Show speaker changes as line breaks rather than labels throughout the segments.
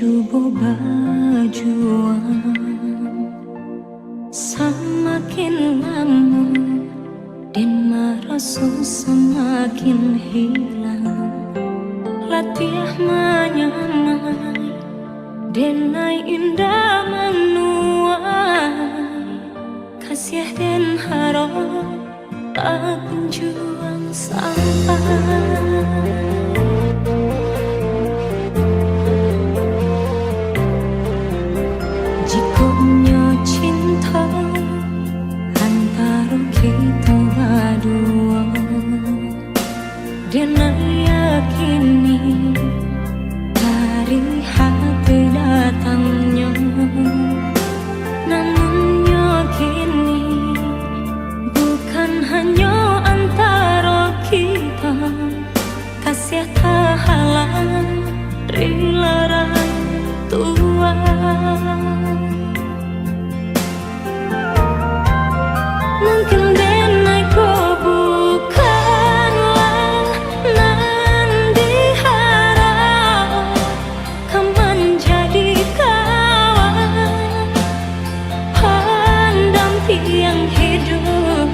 coba berjuang, semakin lama dan merasa semakin hilang. Latih menyamai denai indah menuai, kasih dan harap tak kunjung sampai. Jikonya cinta antara kita berdua, dan yakini dari hati datangnya. Namun yakini bukan hanya antara kita, kasih tak halang rela tua. Mungkin denai kau bukanlah nan diharap, kau menjadi kawan pendamping hidup.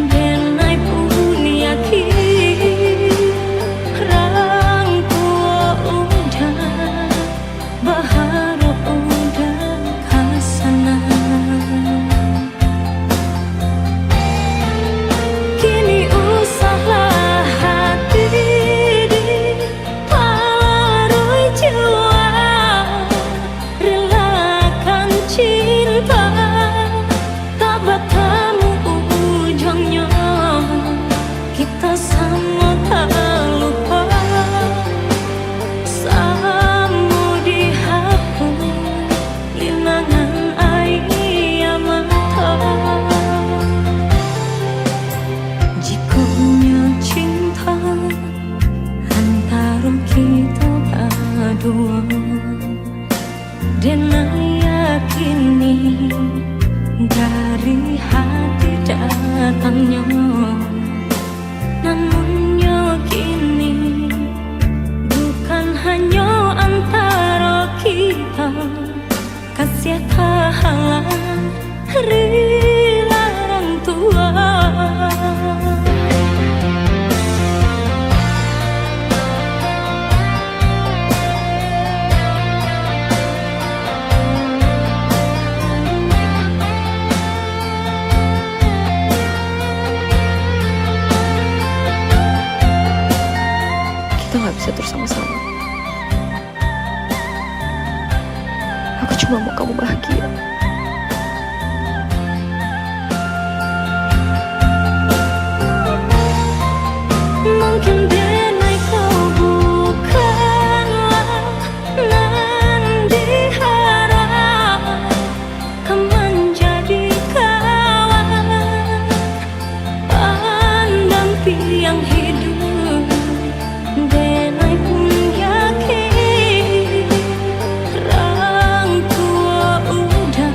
Denai pun yakin orang tua udah berharap udah kasana. Kini usahlah hati dipalarui jiwa, relakan cinta tak bertemu ujungnya. Kita sama tak lupa, sama dihapus linangan air mata. Jikonya cinta antara kita berdua, dan yakini dari hati datangnya. Namun yakini bukan hanya antara kita, kasih tak halang rela orang tua.
Kita gak bisa terus sama-sama. Aku cuma mau kamu bahagia.
Mungkin denai kau bukanlah nan diharap, kau menjadi kawan pendamping hidup. Denai pun yakin orang tua udah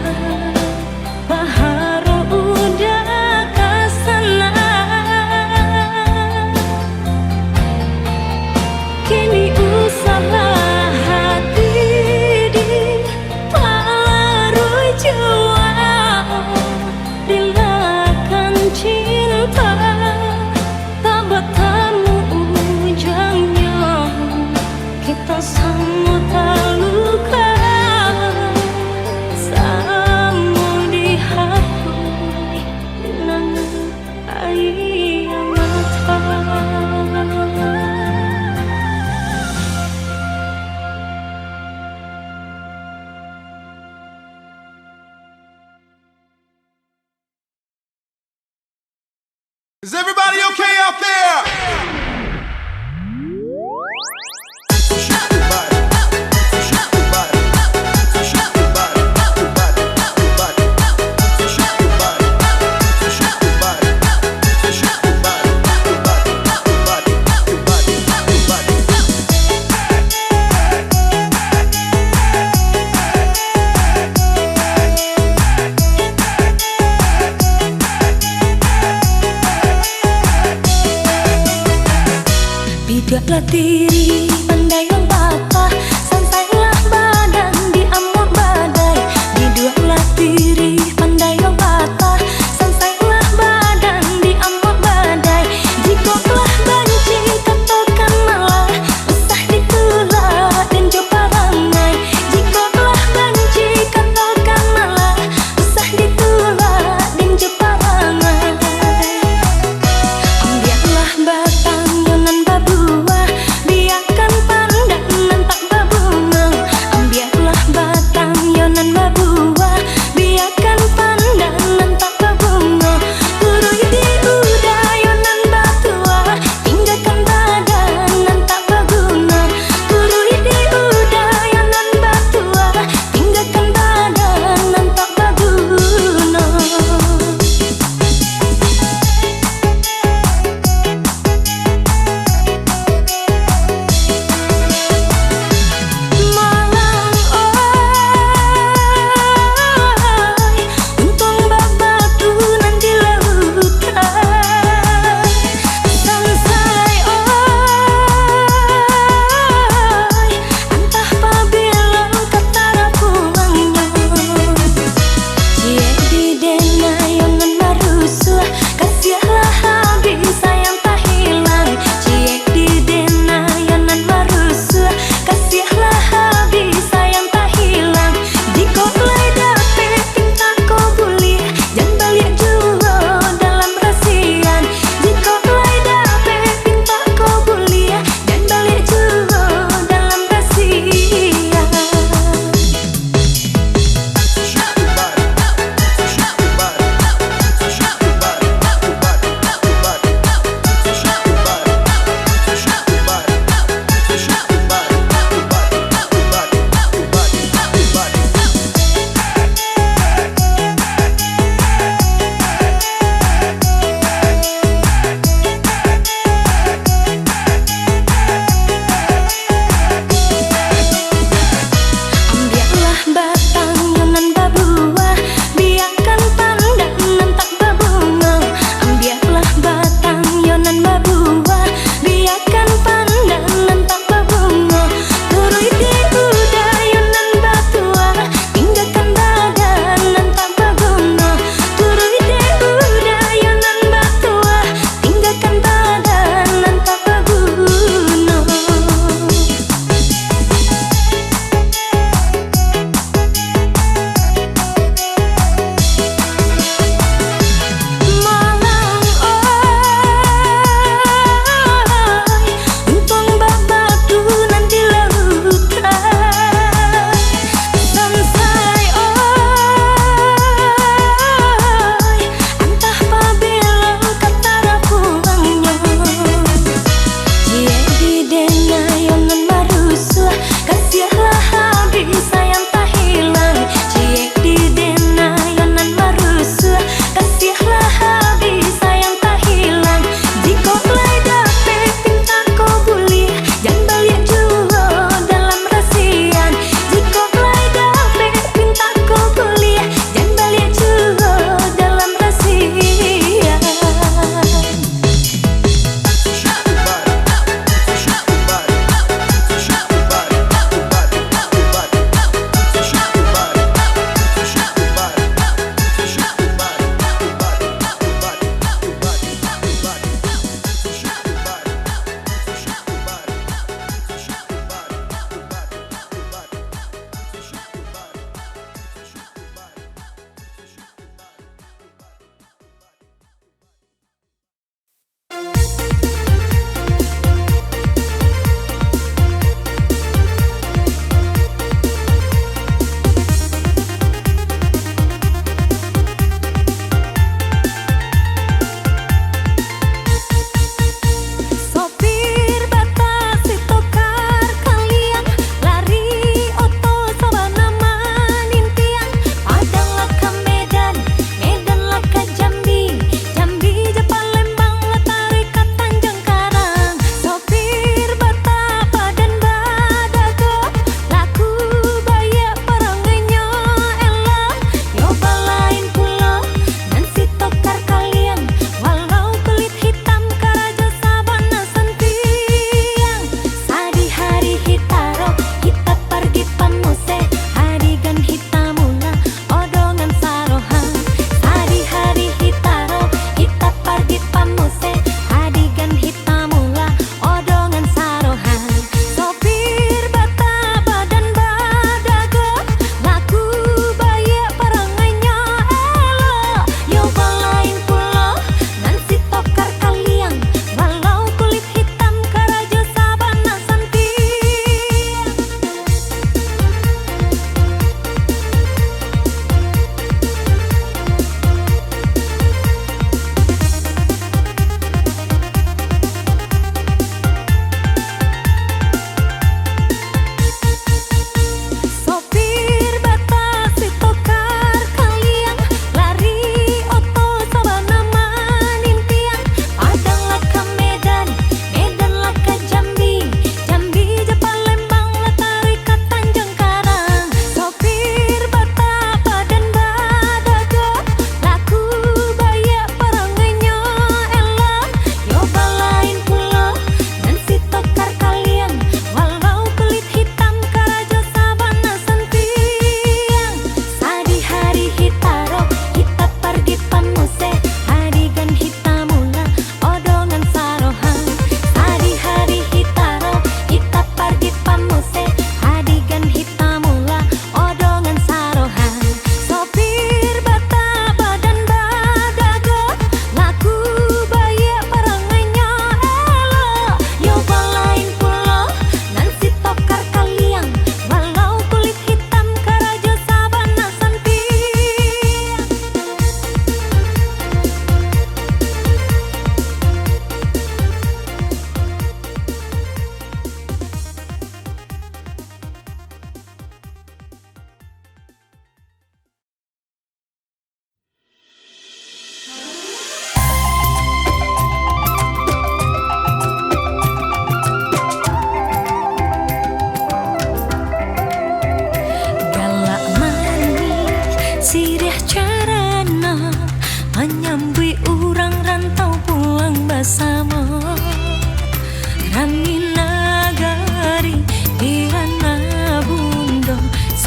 berharap udah kasana. Kini usahlah hati dipalarui jiwa, relakan cinta tak bertemu ujungnya. Kita sama tak luka, sama dihapus linangan air mata.
Is everybody okay out there?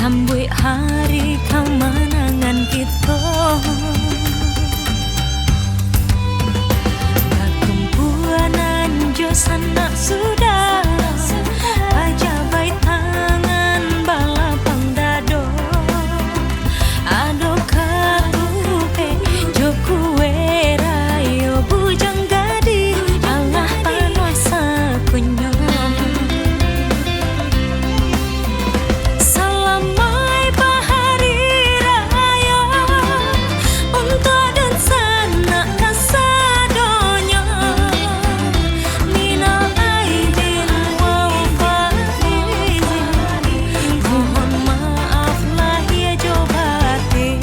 Sambut hari kemenangan kita, perkumpulan jo sanak sudah pajabai tangan balapang dado ado karupe jo kue rayo bujang gadi Allah panuasa kunyo salamai bahari raya untuk dan sanak kasadonyo minal aidin wal faizin mohon maaf lahir jo batin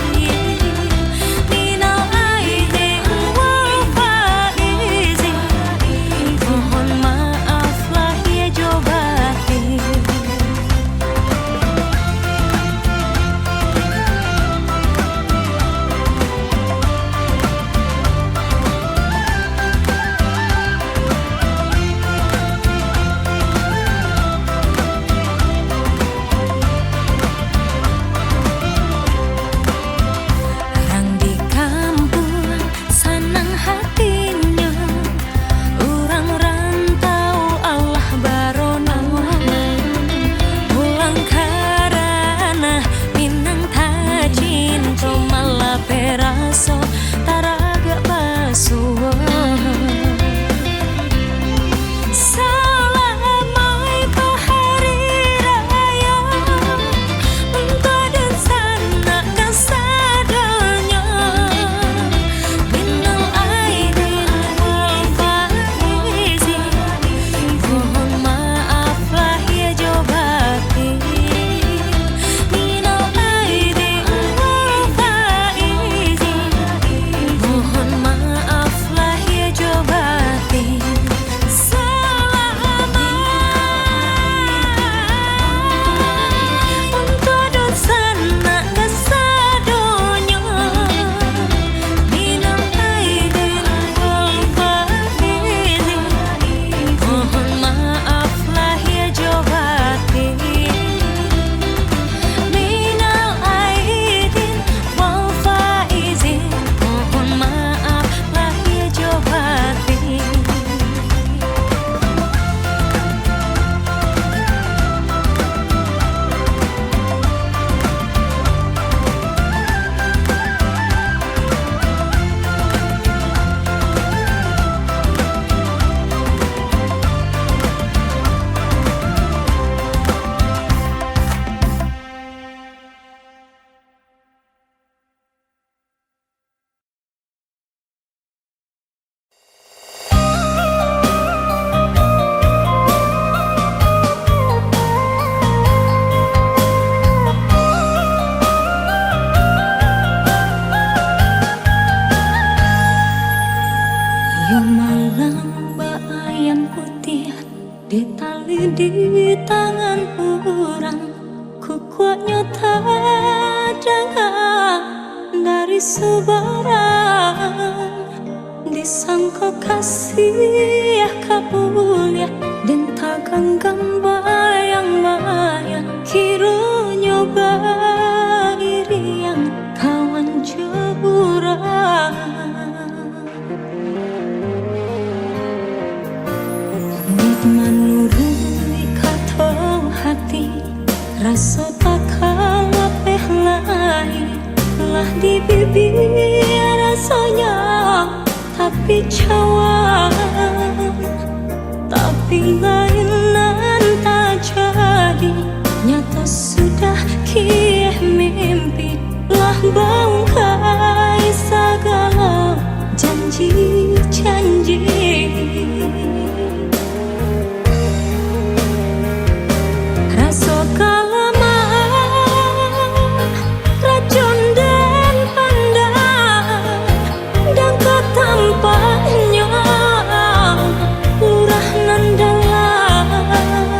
minal aidin wal faizin mohon maaf lahir jo batin. Orang di kampung senang hatinya, orang rantau Allah barono pulang karena minang tajin to malah peraso taraga basuh. Salamai bahari raya untuk dan sanak kasadonyo minal aidin wal faizin mohon maaf lahir jo batin minal aidin wal faizin mohon maaf lahir jo batin. Untuk dan sanak kasadonyo minal aidin wal faizin mohon maaf lahir jo batin minal aidin wal faizin mohon maaf lahir jo batin. Yo malam ayam putih ditali di tangan orang, kukuatnya terdengar dari sebarang, disangka kasih kabulia dan takkan bayang-bayang kiranya iri yang kawan jeburang. Menurut kata hati rasa tak kalah lain lah di bibir rasanya tapi cawan tapi lainan tak jadi nyata sudah kieh mimpi lah bangkai segala janji-janji. Rasa kelamaan, racun dan pandang, dan ketampaknya lurah nan dalam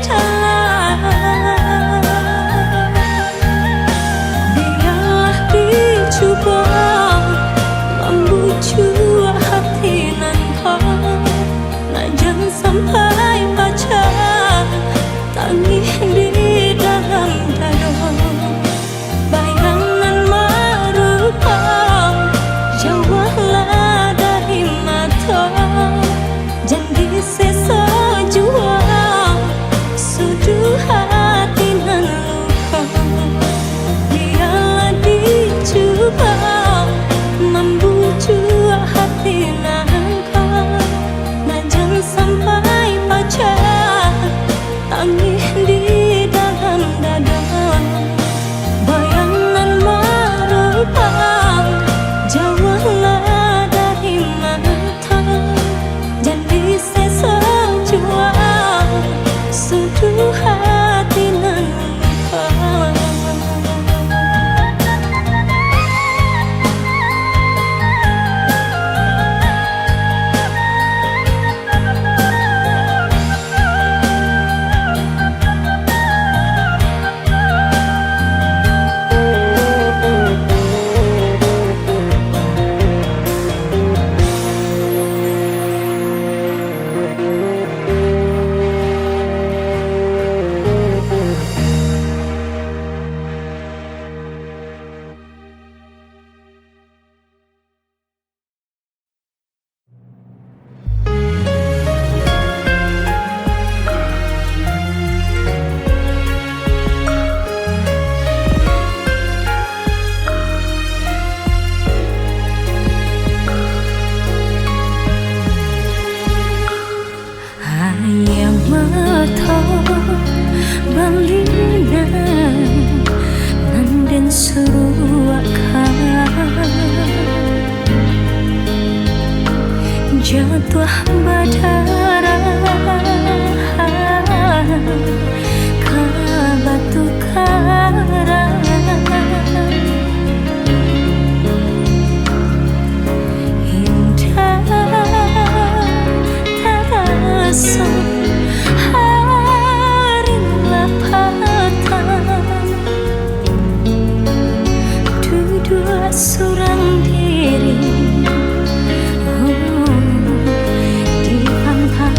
jalan. Biarlah dicoba membujuk hati nan kau, nah jangan sampai baca tangis di dalam dada. Bayangan merupa jauhlah dari mata, jangan sesa jua sudu hati nan luka. Biarlah dicoba membujuk hati nan kau, nah jangan sampai baca tangis di dalam dada. Bayangan merupa jauhlah dari mata, jangan sesa jua sudu hati nan luka. Ayam mata balina nanden suruakan jatuh badara ke batu karang. Indah terasa hari lapatan, duduk seorang diri di antara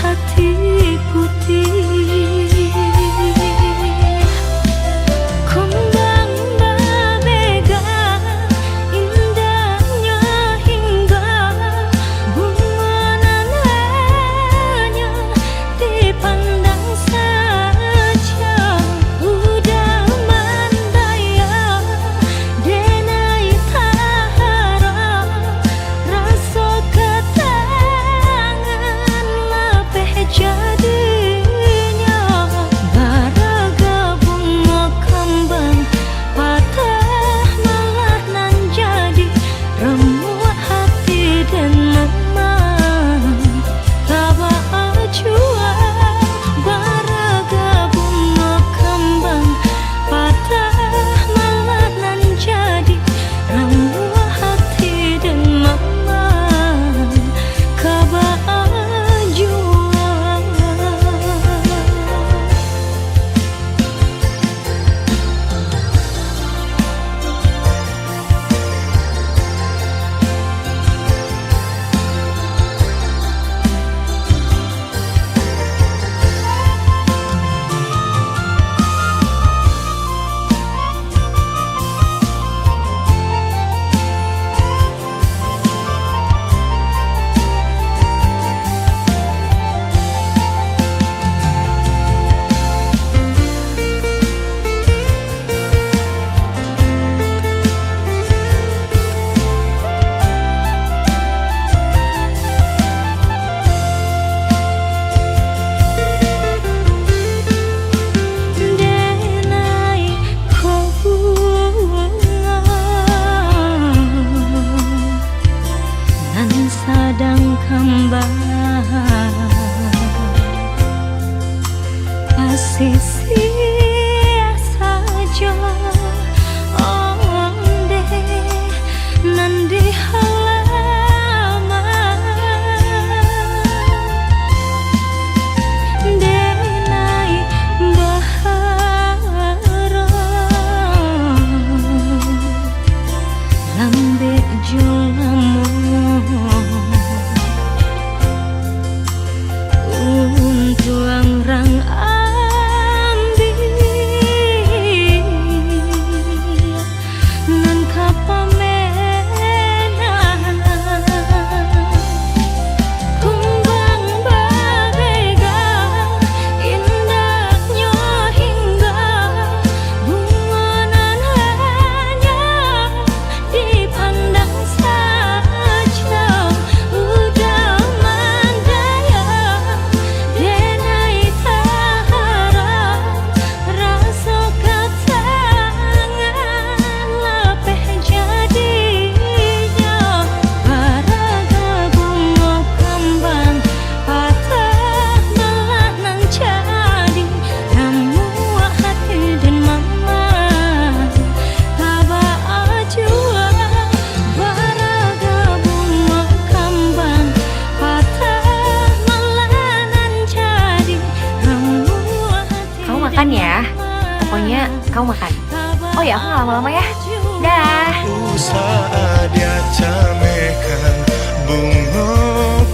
hati putih. Kumbang berbega indahnya hingga bunga nananya dipandang saja. Udah mandaya denai tahara rasa ketangan lapeh jadinya. Baraga bunga kembang patah malah nan jadi remuk hati dan memang tabah jua. Baraga bunga kembang patah malah nan jadi remuk hati dan memang tabah jua. Denai kau bunga nan sadang kembang pasisi saja onde nan di halaman. Denai bahara lambe julamu untuang rang ambil nan kapamenan. Kumbang berbega indahnya hingga bunga nananya dipandang saja. Udah mandaya denai tahara rasa ketangan lapeh jadinya. Baraga bunga kembang patah malah nan jadi remuk hati dan memang tabah jua. Baraga bunga kembang patah malah nan jadi remuk hati.
Kamu makan ya. Pokoknya kamu makan. Oh ya, aku nggak lama-lama ya. Dah.
Saat dia camekan bunga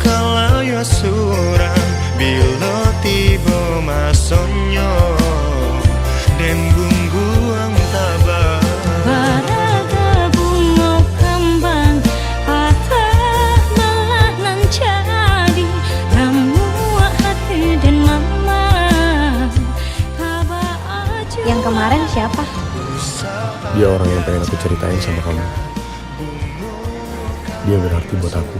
kalau ya surang bila tiba masonyo dan bungguang tabah.
Baraga bunga kembang patah malah nan jadi remuk hati dan memang tabah jua.
Yang kemarin siapa?
Dia orang yang pengen aku ceritain sama kamu. Dia berarti buat aku.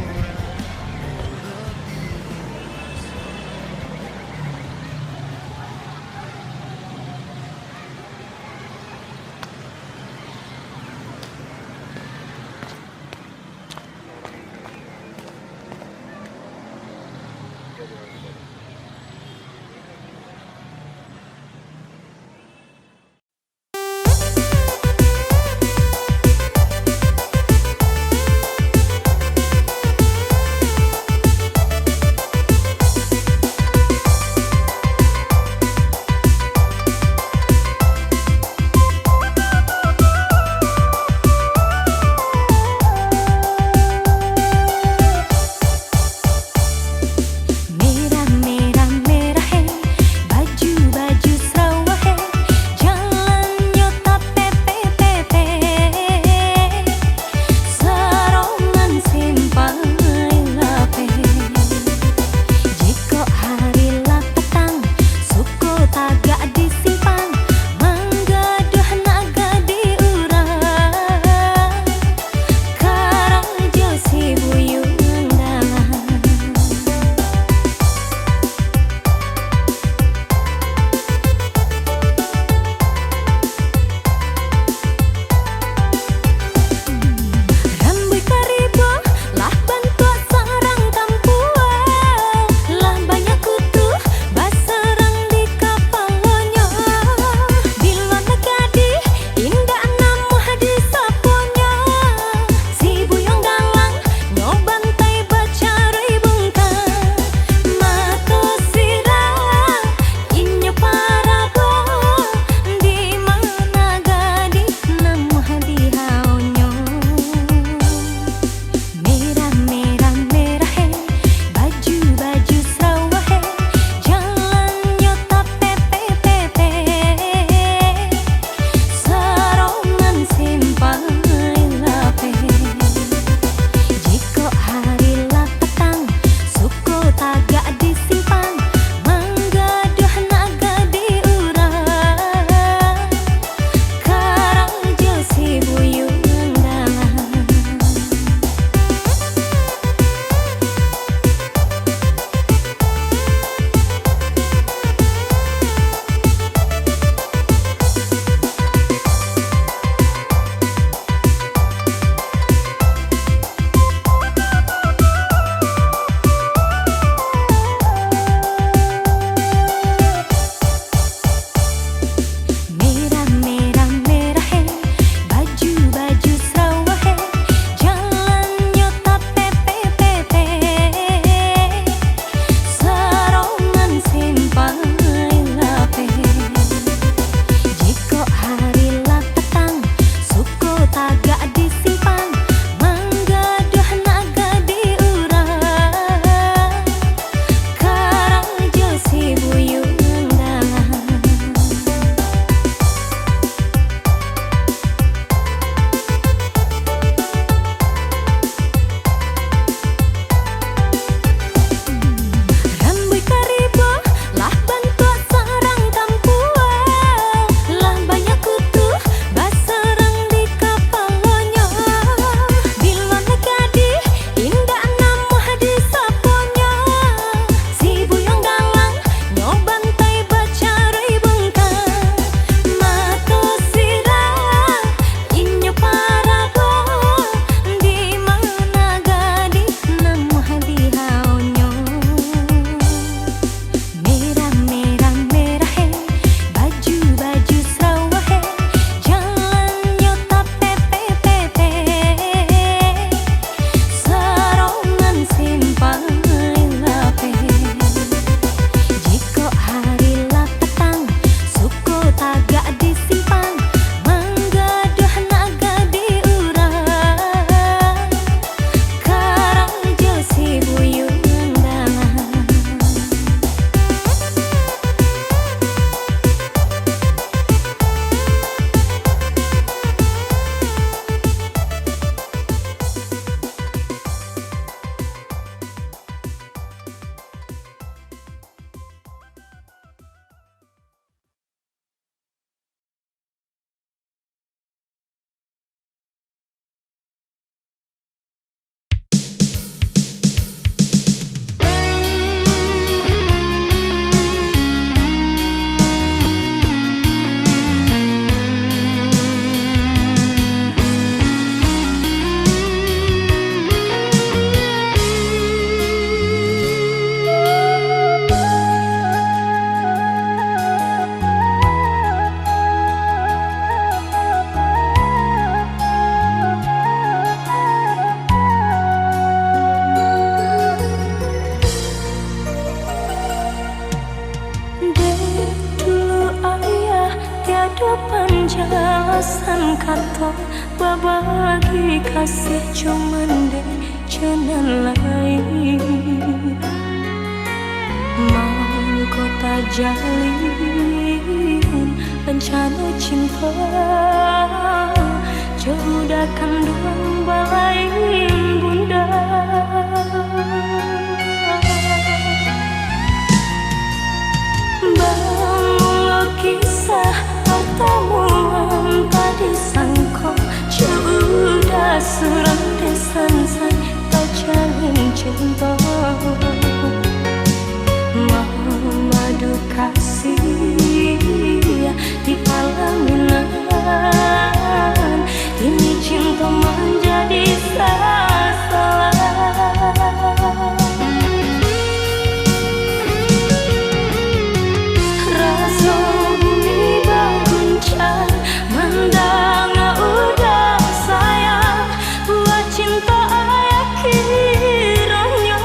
Ado penjelasan kata babagi kasih cuman deh jalan lain mau kota jalin bencana cinta jauh dah kandung balain bunda. Bangun kisah pertemuan tadi sangko sudah surang desan tak jalin cinta madu kasih di palaminan ini cinta menjadi salah. Rasa bumi berguncang mendang udah sayang buat cinta ayah kiranya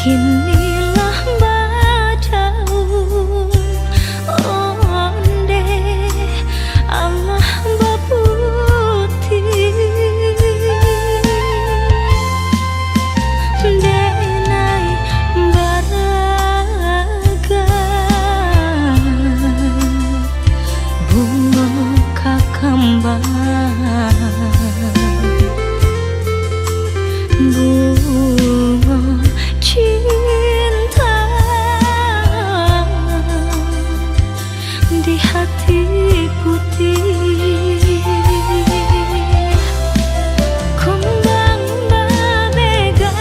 Kinilah badaun onde Allah baputi denai baraga bunga kakambang bunga cinta di hati putih kembang berbega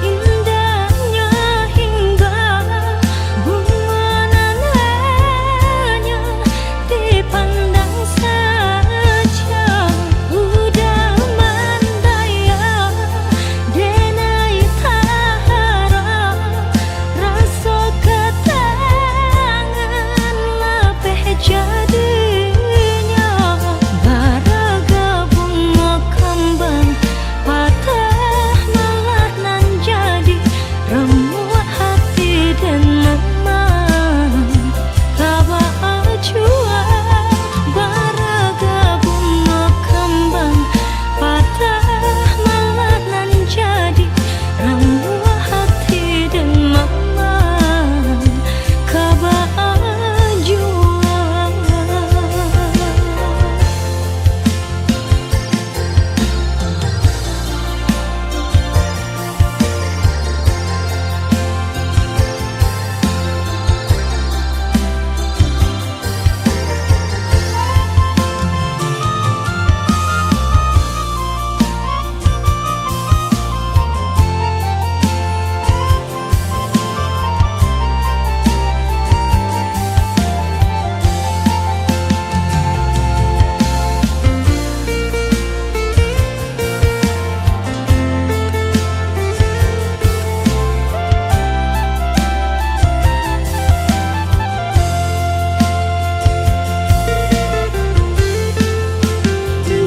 indahnya hingga bunga nananya dipandang saja udah mandaya denai tahara rasa ketangan lapeh jadinya baraga bunga kembang patah malah nan jadi remuk hati dan memang kaba jua baraga bunga kembang patah malah nan jadi remuk hati dan memang kaba jua.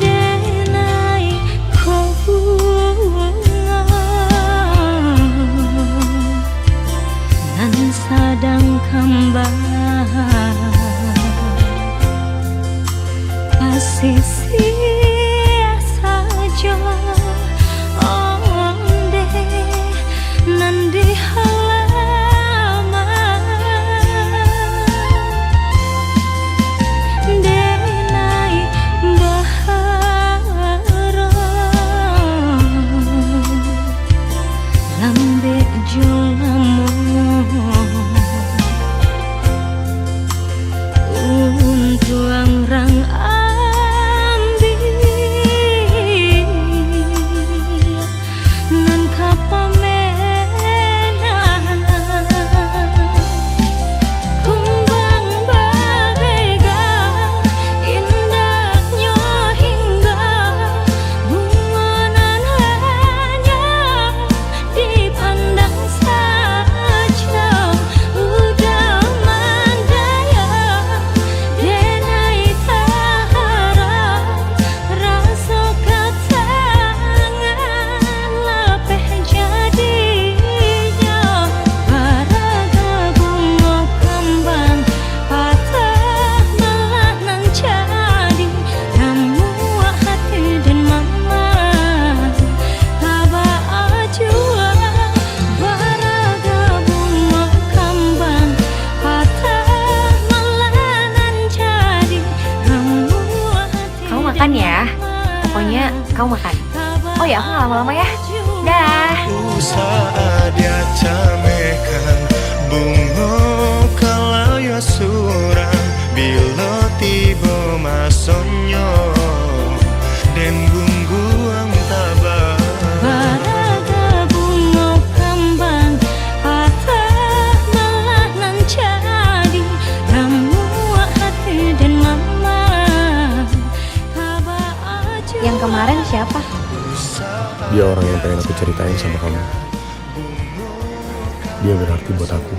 Denai ko bunga nan sadang kembang pasisi saja onde nan di halaman denai bahara lambe jolamu untuang rang ambil nan kapamenan kumbang berbega indahnya hingga bunga nananya dipandang saja udah mandaya denai tahara rasa ketangan lapeh jadinya baraga bunga kembang patah malah nan jadi remuk hati dan memang kaba jua baraga bunga kembang patah malah nan jadi remuk hati.
Kamu makan ya. Pokoknya kamu makan. Oh ya, aku nggak lama-lama ya. Dah.
Usaha dia camekan bunga kalau ya surang bila tiba masonyo dan bungguang tabah
Baraga bunga kembang patah malah nan jadi remuk hati dan memang kaba
Yang kemarin siapa?
Dia orang yang pengen aku ceritain sama kamu. Dia berarti buat aku.